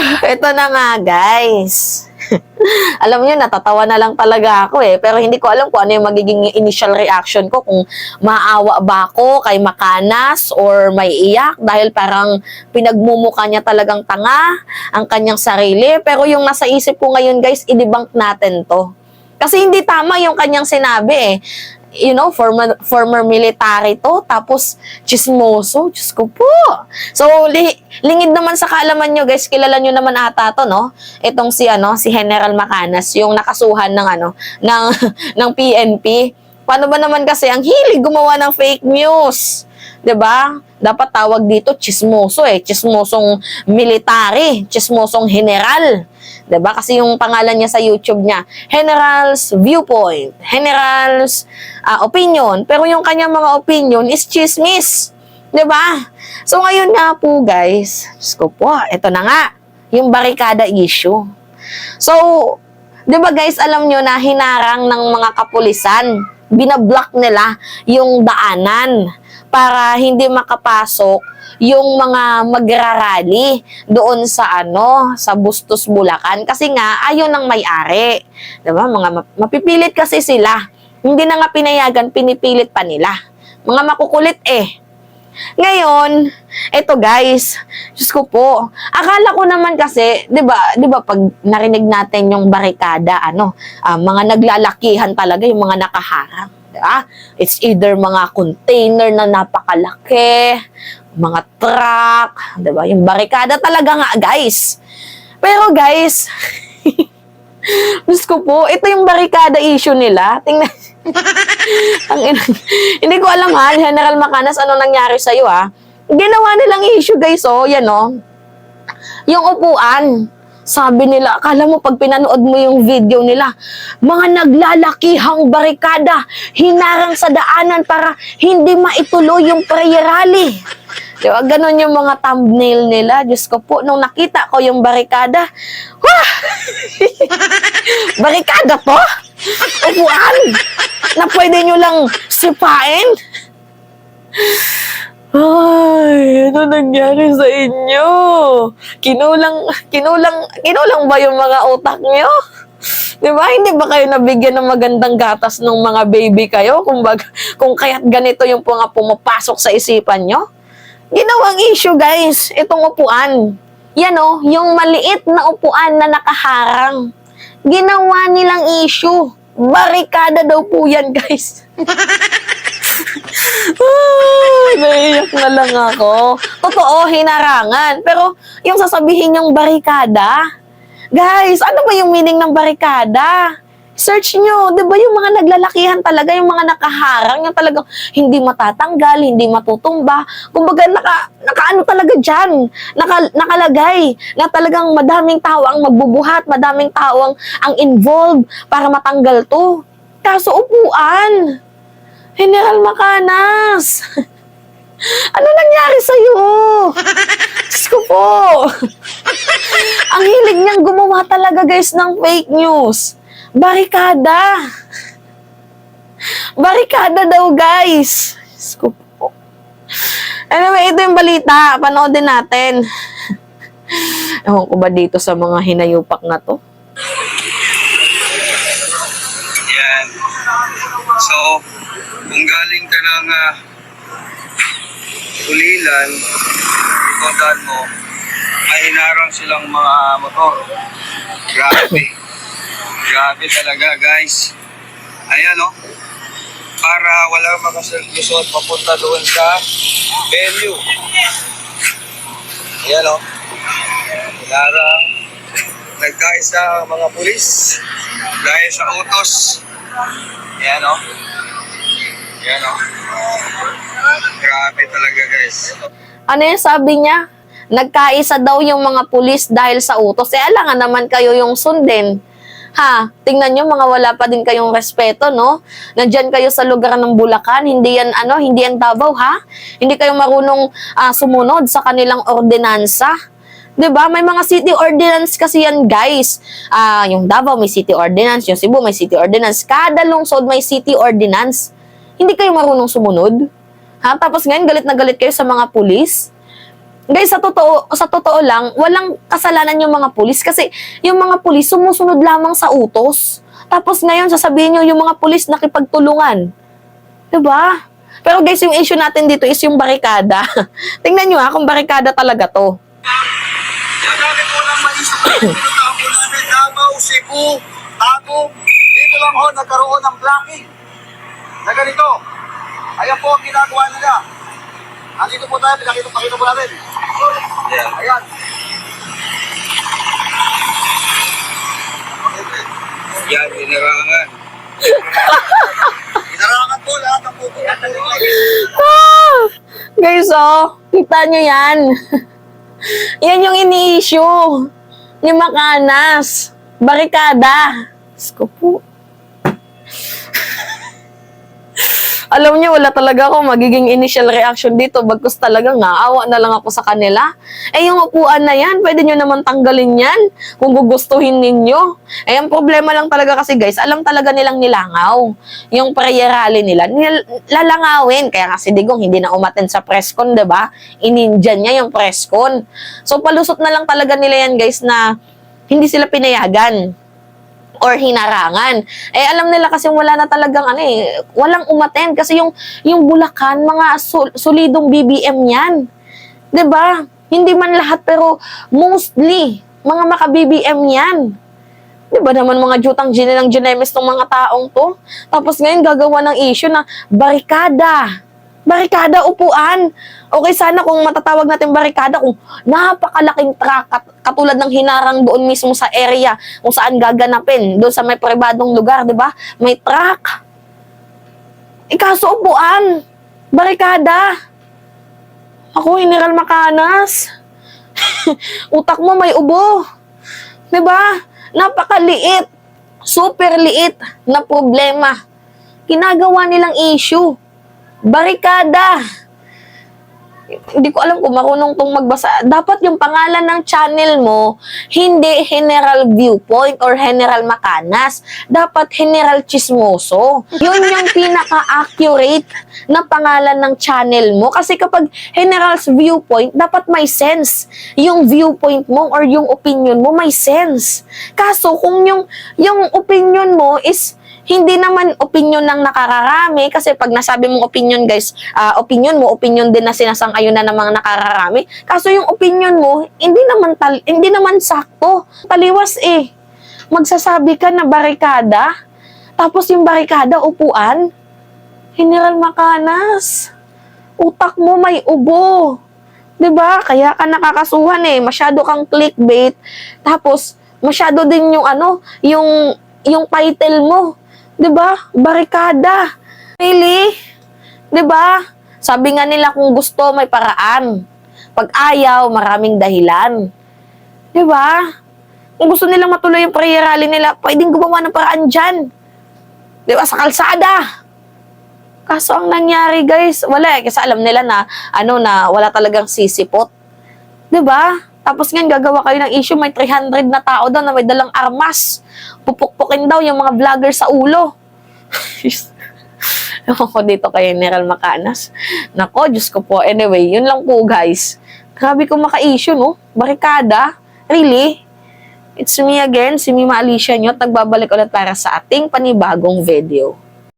Ito na nga, guys. Alam niyo, natatawa na lang talaga ako eh. Pero hindi ko alam kung ano yung magiging initial reaction ko. Kung maawa ba ako kay Macanas or may iyak dahil parang pinagmumukha niya talagang tanga ang kanyang sarili. Pero yung nasa isip ko ngayon, guys, i-debunk natin to. Kasi hindi tama yung kanyang sinabi eh. You know, former military to, tapos chismoso, Diyos ko po. So, lingid naman sa kaalaman nyo, guys, kilala nyo naman ata to, no? Itong si General Macanas, yung nakasuhan ng PNP. Paano ba naman kasi, ang hilig gumawa ng fake news, 'di ba? Dapat tawag dito chismoso eh, chismosong military, chismosong general. 'Di ba? Kasi yung pangalan niya sa YouTube niya, General's Viewpoint, General's Opinion. Pero yung kanyang mga opinion is chismis. 'Di ba? So ngayon nga po, guys, Diyos ko po, ito na nga, yung barikada issue. So, 'di ba guys, alam nyo na hinarang ng mga kapulisan, binablock nila yung daanan para hindi makapasok yung mga magrarally doon sa sa Bustos, Bulacan kasi nga ayon ng may-ari. 'Di ba? Mga mapipilit kasi sila. Hindi na nga pinayagan, pinipilit pa nila. Mga makukulit eh. Ngayon, eto guys, Diyos ko po, akala ko naman kasi, 'di ba pag narinig natin yung barikada, mga naglalakihan talaga, yung mga nakaharang, 'di ba? It's either mga container na napakalaki, mga truck, 'di ba? Yung barikada talaga nga, guys. Pero guys, Diyos ko po, ito yung barikada issue nila. Tingnan. Hindi ko alam ha, General Macanas, ano nangyari sa'yo ha? Ginawa nilang issue, guys, yan yung upuan. Sabi nila, akala mo pag pinanood mo yung video nila, mga naglalakihang barikada, hinarang sa daanan para hindi maituloy yung prayer rally. Diba? Ganon yung mga thumbnail nila. Diyos ko po, nung nakita ko yung barikada, wah! Barikada to? Upuan? Na pwede nyo lang sipain? Ay, ano nangyari sa inyo? Kinulang ba yung mga utak nyo? Diba? Hindi ba kayo nabigyan ng magandang gatas ng mga baby kayo? Kung kaya't ganito yung mga pumapasok sa isipan nyo? Ginawang issue, guys, itong upuan. Yan yung maliit na upuan na nakaharang. Ginawa nilang issue. Barikada daw po yan, guys. Naiyak na lang ako. Totoo, hinarangan. Pero yung sasabihin yung barikada, guys, ano ba yung meaning ng barikada? Search nyo, di ba yung mga naglalakihan talaga, yung mga nakaharang, yung talagang hindi matatanggal, hindi matutumba. Kumbaga, nakaano talaga dyan, nakalagay, na talagang madaming tao ang magbubuhat, madaming tao ang involved para matanggal to. Kaso upuan, General Macanas, ano nangyari sa'yo? Diyos ko po. Ang hilig niyang gumawa talaga, guys, ng fake news. Barikada. Barikada daw, guys. Diyos ko po. Anyway, ito yung balita. Panoodin natin. Ewan ko ba dito sa mga hinayupak na to? Yan. So, kung galing ka ng Ulilan, ikotan mo, ay hinarang silang mga motor. Grabe. Grabe talaga, guys. Ayan, para wala makasalusot papunta doon sa venue. Ayan, hinarang, nagkaisa ang mga pulis dahil sa utos. Ayan, Ayan, grabe talaga, guys. Ano yung sabi niya? Nagkaisa daw yung mga pulis dahil sa utos. Alangan naman kayo yung sundin. Ha, tingnan nyo, mga wala pa din kayong respeto, no? Nandyan kayo sa lugar ng Bulacan, hindi yan Davao, ha? Hindi kayo marunong sumunod sa kanilang ordinansa. 'Di ba? May mga city ordinance kasi yan, guys. Yung Davao may city ordinance, yung Cebu may city ordinance. Kada lungsod may city ordinance. Hindi kayo marunong sumunod? Ha? Tapos ngayon, galit na galit kayo sa mga pulis? Guys, sa totoo lang, walang kasalanan yung mga pulis kasi yung mga pulis sumusunod lamang sa utos. Tapos ngayon, sasabihin nyo yung mga pulis nakipagtulungan. Diba? Pero guys, yung issue natin dito is yung barikada. Tingnan nyo kung barikada talaga to. Madami po ng maisip ko. Pinuntahan po namin Davao, Cebu, Tagum. Dito lang ho nagkaroon ng blocking. Na ganito. Ayan po ang ginagawa nila. Nandito po tayo, pakita po natin. Ayan. Yan, inarangan. Inarangan po lahat ng pupunta po. Guys, kita nyo yan. Yan yung ini-issue. Yung makanas. Barikada. Diyos ko po. Alam niyo, wala talaga ako magiging initial reaction dito. Bagkus talagang naawa na lang ako sa kanila. Eh, yung upuan na yan, pwede nyo naman tanggalin yan kung gugustuhin ninyo. Eh, ang problema lang talaga kasi guys, alam talaga nilang nilangaw. Yung prayer rally nila, lalangawin. Kaya nga si Digong hindi na umattend sa presscon, diba? Inindyan niya yung presscon. So, palusot na lang talaga nila yan guys na hindi sila pinayagan or hinarangan. Eh, alam nila kasi wala na talagang walang umattend kasi yung Bulacan, mga solidong BBM yan. 'Di ba? Hindi man lahat pero mostly mga maka-BBM yan. 'Di ba naman mga jutang ng ginemes ng mga taong to? Tapos ngayon gagawa ng issue na barikada. Barikada upuan. Okay, sana kung matatawag natin barikada kung napakalaking truck katulad ng hinarang doon mismo sa area kung saan gaganapin, doon sa may pribadong lugar, di ba? May truck. Ikaso upuan. Barikada. Ako, General Macanas. Utak mo may ubo. Di ba? Napakaliit. Super liit na problema. Ginagawa nilang issue. Barikada. Hindi ko alam kung marunong tong magbasa. Dapat yung pangalan ng channel mo, hindi General Viewpoint or General Macanas. Dapat General Chismoso. Yun yung pinaka-accurate na pangalan ng channel mo. Kasi kapag General's Viewpoint, dapat may sense. Yung viewpoint mo or yung opinion mo may sense. Kaso kung yung opinion mo is hindi naman opinion ng nakararami kasi pag nasabi mong opinion guys, opinion mo, opinion din na sinasang-ayon na ng mga nakararami. Kaso yung opinion mo, hindi naman sakto. Taliwas eh. Magsasabi ka na barikada, tapos yung barikada upuan, General Macanas, utak mo may ubo. 'Di ba? Kaya ka nakakasuhan eh. Masyado kang clickbait. Tapos masyado din yung title mo. 'Di ba? Barikada. Really? 'Di ba? Sabi nga nila kung gusto may paraan. Pag ayaw, maraming dahilan. 'Di ba? Kung gusto nilang matuloy yung prayer rally nila, pwedeng gumawa ng paraan diyan. 'Di ba? Sa kalsada. Kaso ang nangyari, guys, wala kasi alam nila na na wala talagang sisipot. 'Di ba? Tapos ngayon gagawa kayo ng issue, may 300 na tao daw na may dalang armas. Pupukpukin daw yung mga vlogger sa ulo. Ako dito kay General Macanas. Nako, Diyos ko po. Anyway, yun lang po guys. Grabe kong maka-issue, no? Barikada? Really? It's me again, si Mima Alicia nyo. Nagbabalik ulit para sa ating panibagong video.